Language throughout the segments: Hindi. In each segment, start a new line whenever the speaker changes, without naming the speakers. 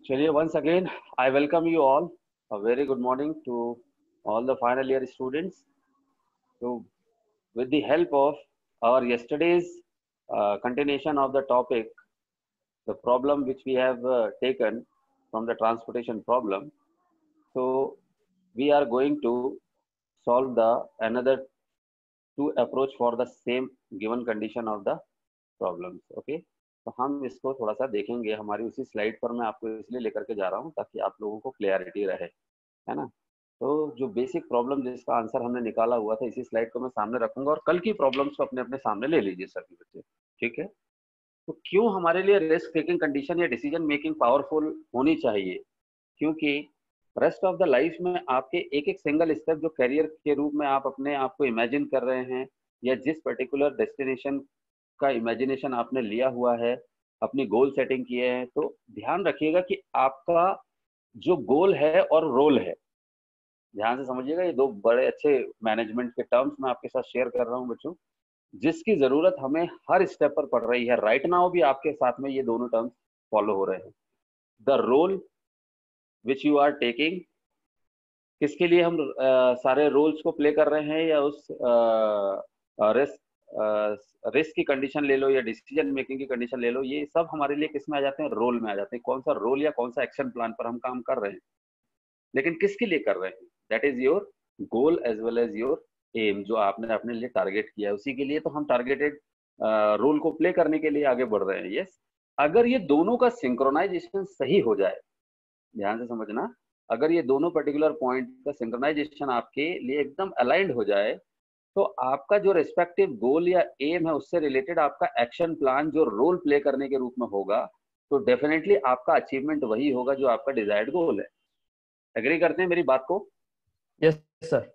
चलिए, once again I welcome you all. A very good morning to all the final year students. So, with the help of our yesterday's continuation of the topic, the problem which we have taken from the transportation problem. So, we are going to solve the another two approach for the same given condition of the problems. Okay. तो हम इसको थोड़ा सा देखेंगे, हमारी उसी स्लाइड पर मैं आपको इसलिए लेकर के जा रहा हूँ ताकि आप लोगों को क्लियरिटी रहे, है ना। तो जो बेसिक प्रॉब्लम जिसका आंसर हमने निकाला हुआ था, इसी स्लाइड को मैं सामने रखूंगा और कल की प्रॉब्लम्स को अपने अपने सामने ले लीजिए सभी बच्चे, ठीक है। तो क्यों हमारे लिए रिस्क टेकिंग कंडीशन या डिसीजन मेकिंग पावरफुल होनी चाहिए? क्योंकि रेस्ट ऑफ द लाइफ में आपके एक एक सिंगल स्टेप जो करियर के रूप में आप अपने आप को इमेजिन कर रहे हैं, या जिस पर्टिकुलर डेस्टिनेशन का इमेजिनेशन आपने लिया हुआ है, अपनी गोल सेटिंग किए हैं, तो ध्यान रखिएगा कि आपका जो गोल है और रोल है, ध्यान से समझिएगा, ये दो बड़े अच्छे मैनेजमेंट के टर्म्स मैं आपके साथ शेयर कर रहा हूं बच्चों, जिसकी जरूरत हमें हर स्टेप पर पड़ रही है। राइट नाउ भी आपके साथ में ये दोनों टर्म्स फॉलो हो रहे हैं। The role which you are taking, किसके लिए हम सारे रोल्स को प्ले कर रहे हैं, या उस रिस्क की कंडीशन ले लो या डिसीजन मेकिंग की कंडीशन ले लो, ये सब हमारे लिए किस में आ जाते हैं? रोल में आ जाते हैं। कौन सा रोल या कौन सा एक्शन प्लान पर हम काम कर रहे हैं, लेकिन किसके लिए कर रहे हैं? That is your goal as well as your aim, जो आपने अपने लिए टारगेट किया है, उसी के लिए तो हम टारगेटेड रोल को प्ले करने के लिए आगे बढ़ रहे हैं। यस, अगर ये दोनों का सिंक्रोनाइजेशन सही हो जाए, ध्यान से समझना, अगर ये दोनों पर्टिकुलर पॉइंट का सिंक्रोनाइजेशन आपके लिए एकदम अलाइंड हो जाए, तो आपका जो रेस्पेक्टिव गोल या एम है उससे रिलेटेड आपका एक्शन प्लान जो रोल प्ले करने के रूप में होगा, तो डेफिनेटली आपका अचीवमेंट वही होगा जो आपका डिजायर्ड गोल है। एग्री करते हैं मेरी बात को?
यस सर,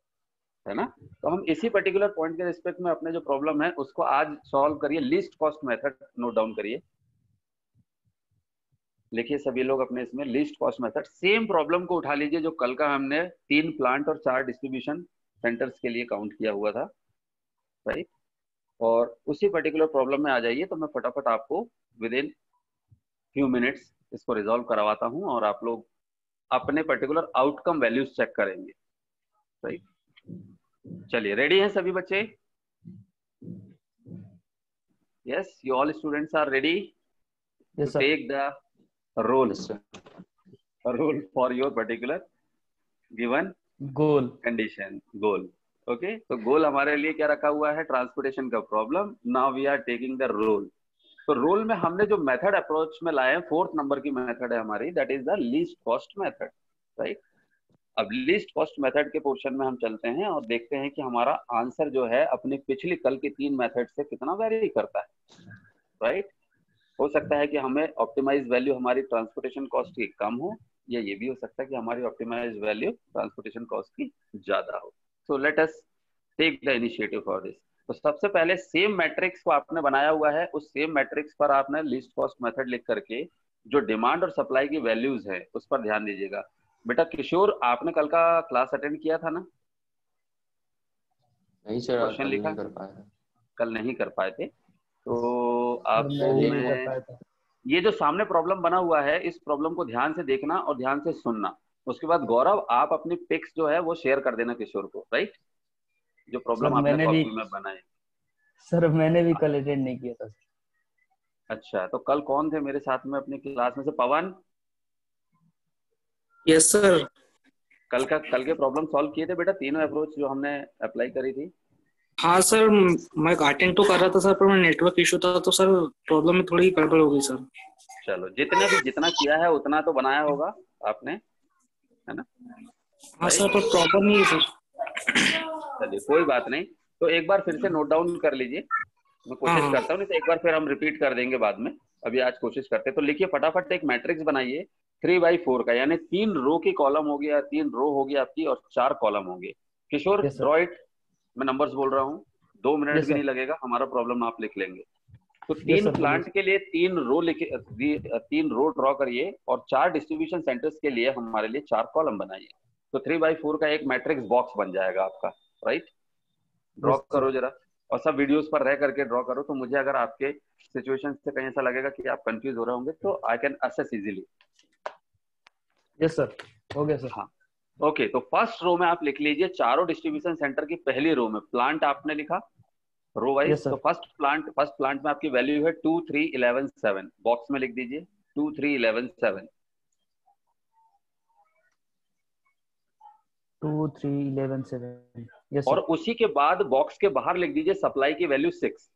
है ना। तो हम इसी पर्टिकुलर पॉइंट के रिस्पेक्ट में अपने जो प्रॉब्लम है उसको आज सॉल्व करिए। Least cost method note down करिए, लिखिए सभी लोग अपने इसमें least cost method. Same problem को उठा लीजिए जो कल का हमने 3 प्लांट और 4 डिस्ट्रीब्यूशन सेंटर्स के लिए काउंट किया हुआ था, राइट। और उसी पर्टिकुलर प्रॉब्लम में आ जाइए, तो मैं फटाफट आपको विद इन फ्यू मिनट्स इसको रिजॉल्व करवाता हूं और आप लोग अपने पर्टिकुलर आउटकम वैल्यूज चेक करेंगे, राइट। चलिए, रेडी हैं सभी बच्चे? Yes, you all students are ready to take the role for your particular given
goal
condition, goal. Okay, तो गोल हमारे लिए क्या रखा हुआ है? ट्रांसपोर्टेशन का problem. Now we are taking the role. तो रोल में हमने जो मेथड अप्रोच में लाए हैं, 4th नंबर की मेथड है हमारी, that is the least cost method, right. अब लीस्ट कॉस्ट मेथड के पोर्शन में हम चलते हैं और देखते हैं कि हमारा आंसर जो है अपनी पिछली कल की 3 मेथड से कितना वेरी करता है, राइट। हो सकता है कि हमें ऑप्टिमाइज वैल्यू हमारी ट्रांसपोर्टेशन कॉस्ट की कम हो, या ये भी हो सकता है कि हमारी ऑप्टिमाइज वैल्यू ट्रांसपोर्टेशन कॉस्ट की ज्यादा हो। So let us take the initiative for this. तो सबसे पहले सेम मैट्रिक्स को आपने बनाया हुआ है, उस सेम मैट्रिक्स पर आपने लीस्ट कॉस्ट मेथड लिख करके जो डिमांड और सप्लाई की वैल्यूज है उस पर ध्यान दीजिएगा। बेटा किशोर, आपने कल का क्लास अटेंड किया था ना?
नहीं सर,
क्वेश्चन लिखा
नहीं कर पाया,
कल नहीं कर पाए थे, तो आपको
मैं
ये जो सामने प्रॉब्लम बना हुआ है, इस प्रॉब्लम को ध्यान से देखना और ध्यान से सुनना। उसके बाद गौरव, आप अपनी पिक्स जो है वो शेयर कर देना किशोर को, राइट, जो प्रॉब्लम आपने कॉपी में बनाई।
सर मैंने भी कल अटेंड नहीं किया था।
अच्छा, तो कल कौन थे मेरे साथ में अपनी क्लास में से? पवन?
Yes sir.
कल के प्रॉब्लम सॉल्व किए थे बेटा, तीनों अप्रोच जो हमने अप्लाई करी थी?
हाँ सर, मैं अटेंड तो कर रहा था सर, पर नेटवर्क इशू था तो सर प्रॉब्लम में थोड़ी गड़बड़ हो गई सर।
चलो, जितना किया है उतना तो बनाया होगा आपने, है ना?
हाँ सर, पर प्रॉपर नहीं है सर।
चलिए कोई बात नहीं, तो एक बार फिर से नोट डाउन कर लीजिए। मैं कोशिश करता हूँ, नहीं तो एक बार फिर हम रिपीट कर देंगे बाद में। अभी आज कोशिश करते हैं। तो लिखिए फटाफट, एक मैट्रिक्स बनाइए 3x4 का, यानी 3 रो की कॉलम होगी, या 3 रो होगी आपकी और 4 कॉलम होंगे। किशोर ड्रॉ इट। मैं नंबर्स बोल रहा हूँ, 2 मिनट भी नहीं लगेगा, हमारा प्रॉब्लम आप लिख लेंगे। तो 3 प्लांट के लिए 3 रो लिखे, 3 रो ड्रॉ करिए, और 4 डिस्ट्रीब्यूशन सेंटर्स के लिए हमारे लिए 4 कॉलम बनाइए। तो 3x4 का एक मैट्रिक्स बॉक्स बन जाएगा आपका, राइट। ड्रॉ करो जरा, और सब वीडियोस पर रह करके ड्रॉ करो। तो मुझे अगर आपके सिचुएशन से कहीं ऐसा लगेगा कि आप कंफ्यूज हो रहे होंगे, तो I can assess easily.
Yes sir, हो गया सर।
हाँ ओके, तो फर्स्ट रो में आप लिख लीजिए चारों डिस्ट्रीब्यूशन सेंटर की पहली रो में प्लांट आपने लिखा रो वाइज।
यस
तो
सर।
फर्स्ट प्लांट में आपकी वैल्यू है 2 3 11 7, बॉक्स में लिख दीजिए 2 3 11 7।
2 3 11 7। यस
और
सर।
उसी के बाद बॉक्स के बाहर लिख दीजिए सप्लाई की वैल्यू 6।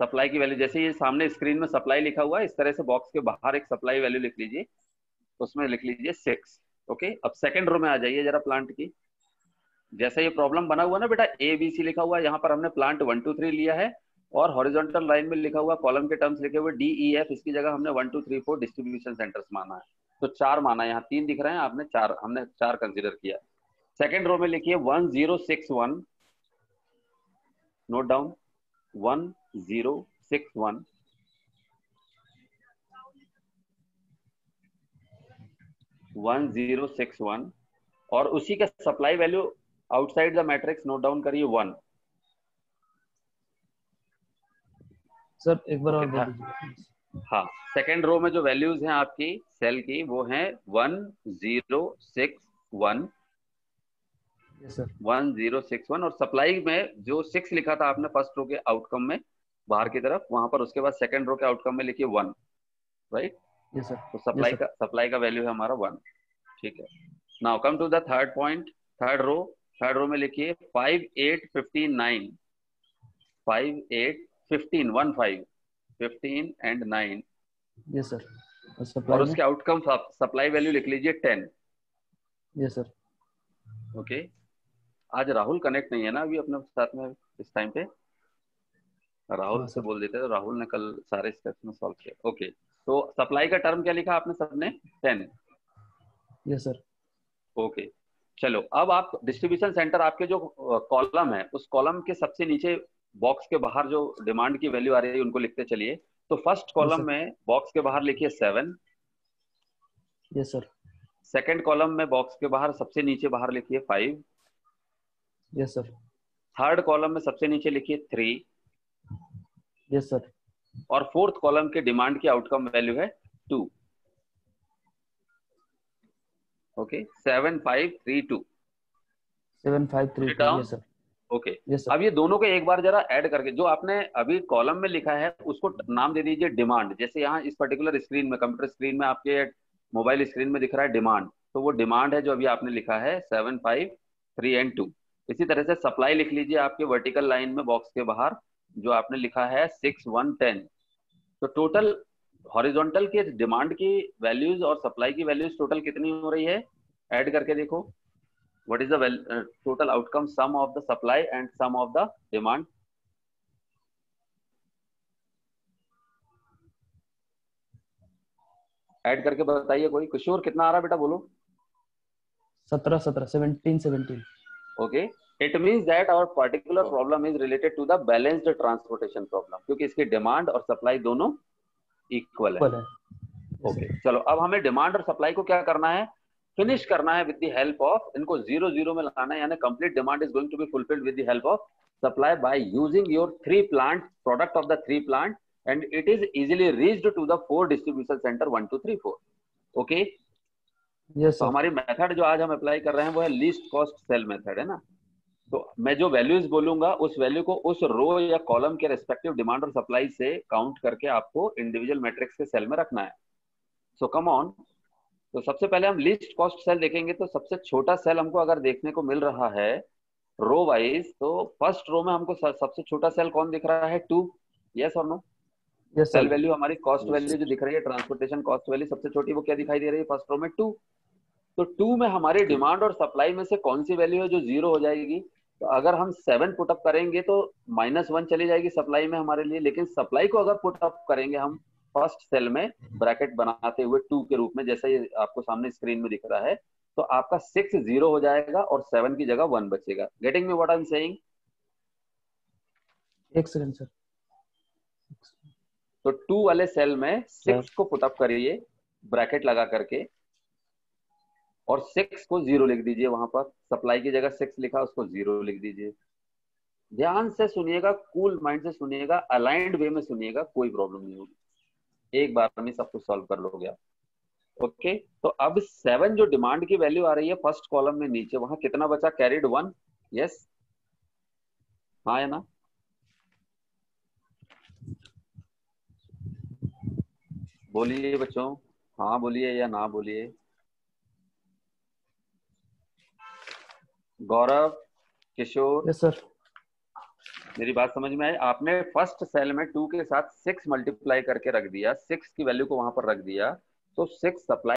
सप्लाई की वैल्यू जैसे ये सामने स्क्रीन में सप्लाई लिखा हुआ है, इस तरह से बॉक्स के बाहर एक सप्लाई वैल्यू लिख लीजिए, उसमें लिख लीजिए 6। ओके, अब सेकंड रो में आ जाइए जरा प्लांट की। जैसा ये प्रॉब्लम बना हुआ ना बेटा, ए बी सी लिखा हुआ है, यहाँ पर हमने प्लांट 1 2 3 लिया है और हॉरिजॉन्टल लाइन में लिखा हुआ कॉलम के टर्म्स लिखे हुए डी ई एफ, इसकी जगह हमने 1 2 3 4 डिस्ट्रीब्यूशन सेंटर्स माना है। तो 4 माना है, यहाँ 3 दिख रहे हैं, आपने 4, हमने 4 कंसिडर किया। सेकेंड रो में लिखिए 1061, नोट डाउन 1061, 1061 और उसी का supply value outside the matrix note down करिए 1।
सर एक बार और
ओके
बोल दीजिए।
हाँ, सेकेंड रो में जो वैल्यूज हैं आपकी सेल की वो हैं 1061,
यस सर।
1061 और सप्लाई में जो 6 लिखा था आपने फर्स्ट रो के आउटकम में बाहर की तरफ, वहां पर उसके बाद सेकेंड रो के आउटकम में लिखिए 1, राइट।
Yes sir.
तो
यस सर।
सप्लाई का वैल्यू है हमारा 1, ठीक है। Now come to the third point, third row में लिखिए 5 8 59, 5 8 15 1 5 15 एंड 9
यस सर। और
और
सप्लाई में?
उसके आउटकम सप्लाई वैल्यू लिख लीजिए 10।
Yes sir.
ओके, आज राहुल कनेक्ट नहीं है ना अभी अपने साथ में इस टाइम पे, राहुल
हाँ
से
सर।
बोल देते हैं, तो राहुल ने कल सारे स्टेप्स में सॉल्व किया। ओके, तो सप्लाई का टर्म क्या लिखा आपने सबने? 10।
Yes sir.
ओके, चलो अब आप डिस्ट्रीब्यूशन सेंटर आपके जो कॉलम है उस कॉलम के सबसे नीचे बॉक्स के बाहर जो डिमांड की वैल्यू आ रही है उनको लिखते चलिए। तो फर्स्ट
यस
कॉलम
सर।
में बॉक्स के बाहर लिखिए 7,
यस सर।
सेकेंड कॉलम में बॉक्स के बाहर सबसे नीचे बाहर लिखिए 5,
यस सर।
थर्ड कॉलम में सबसे नीचे लिखिए 3
यस सर।
और फोर्थ कॉलम के डिमांड की आउटकम वैल्यू है 2। Okay, 7 5 3 2,
7 5 3 2।
Down.
Yes sir.
Okay,
yes sir.
अब ये दोनों को एक बार जरा ऐड करके जो आपने अभी कॉलम में लिखा है उसको नाम दे दीजिए डिमांड। जैसे यहाँ इस पर्टिकुलर स्क्रीन में, कंप्यूटर स्क्रीन में, आपके मोबाइल स्क्रीन में दिख रहा है डिमांड, तो वो डिमांड है जो अभी आपने लिखा है 7 5 3 एंड 2। इसी तरह से सप्लाई लिख लीजिए आपके वर्टिकल लाइन में बॉक्स के बाहर जो आपने लिखा है 6 1 10। तो टोटल हॉरिजॉन्टल के डिमांड की वैल्यूज और सप्लाई की वैल्यूज टोटल कितनी हो रही है, ऐड करके देखो। what is the total outcome sum of the supply and sum of the demand? Add करके बताइए कोई। किशोर कितना आ रहा है बेटा, बोलो।
17 17 17 17।
Okay, it means that our particular problem is related to the balanced transportation problem, क्योंकि इसकी डिमांड और सप्लाई दोनों इक्वल है।
इक्वल है।
ओके, चलो अब हमें डिमांड और सप्लाई को क्या करना है, फिनिश करना है विद द हेल्प ऑफ, इनको 0 0 में लाना है, यानी complete demand is going to be fulfilled with the help of supply by using your 3 plant, product of the 3 plant, and it is easily reached to the 4 distribution centre 1 2 3 4। Okay,
yes
तो
सर।
हमारी मेथड जो आज हम अप्लाई कर रहे हैं वो है लीस्ट कॉस्ट सेल मेथड, है ना। तो मैं जो वैल्यूज बोलूंगा उस वैल्यू को उस रो या कॉलम के रेस्पेक्टिव डिमांड और सप्लाई से काउंट करके आपको इंडिविजुअल मैट्रिक्स के सेल में रखना है। सो कम ऑन, तो सबसे पहले हम लीस्ट कॉस्ट सेल देखेंगे। तो सबसे छोटा सेल हमको अगर देखने को मिल रहा है रो वाइज, तो फर्स्ट रो में हमको सबसे छोटा सेल कौन दिख रहा है? 2। यस और no?
Yes
cell
sir.
Value हमारी कॉस्ट वैल्यू जो दिख रही है, ट्रांसपोर्टेशन कॉस्ट वैल्यू सबसे छोटी, वो क्या दिखाई दे रही है फर्स्ट रो में? 2। तो 2 में हमारी डिमांड और सप्लाई में से कौन सी वैल्यू है जो 0 हो जाएगी? तो अगर हम 7 पुटअप करेंगे तो -1 चली जाएगी सप्लाई में हमारे लिए, लेकिन सप्लाई को अगर पुटअप करेंगे हम फर्स्ट सेल में ब्रैकेट बनाते हुए 2 के रूप में, जैसा ये आपको सामने स्क्रीन में दिख रहा है, तो आपका 6 0 हो जाएगा और 7 की जगह 1 बचेगा। Getting me what I am saying?
एक सेकंड सर।
तो 2 वाले सेल में 6 को पुटअप करिए ब्रैकेट लगा करके और 6 को 0 लिख दीजिए। वहां पर सप्लाई की जगह 6 लिखा, उसको 0 लिख दीजिए। ध्यान से सुनिएगा, कूल माइंड से सुनिएगा, अलाइंड वे में सुनिएगा, कोई प्रॉब्लम नहीं होगी, एक बार में सब कुछ सॉल्व कर लोगे आप। ओके, तो अब 7 जो डिमांड की वैल्यू आ रही है फर्स्ट कॉलम में नीचे, वहां कितना बचा? कैरिड 1। यस, हाँ या ना? बोलिए बच्चों, हाँ बोलिए या ना बोलिए। गौरव, किशोर,
यस सर।
मेरी बात समझ में आई? आपने फर्स्ट सेल में 2 के साथ 6 मल्टीप्लाई करके रख दिया, 6 की वैल्यू को वहां पर रख दिया, तो 6 सप्लाई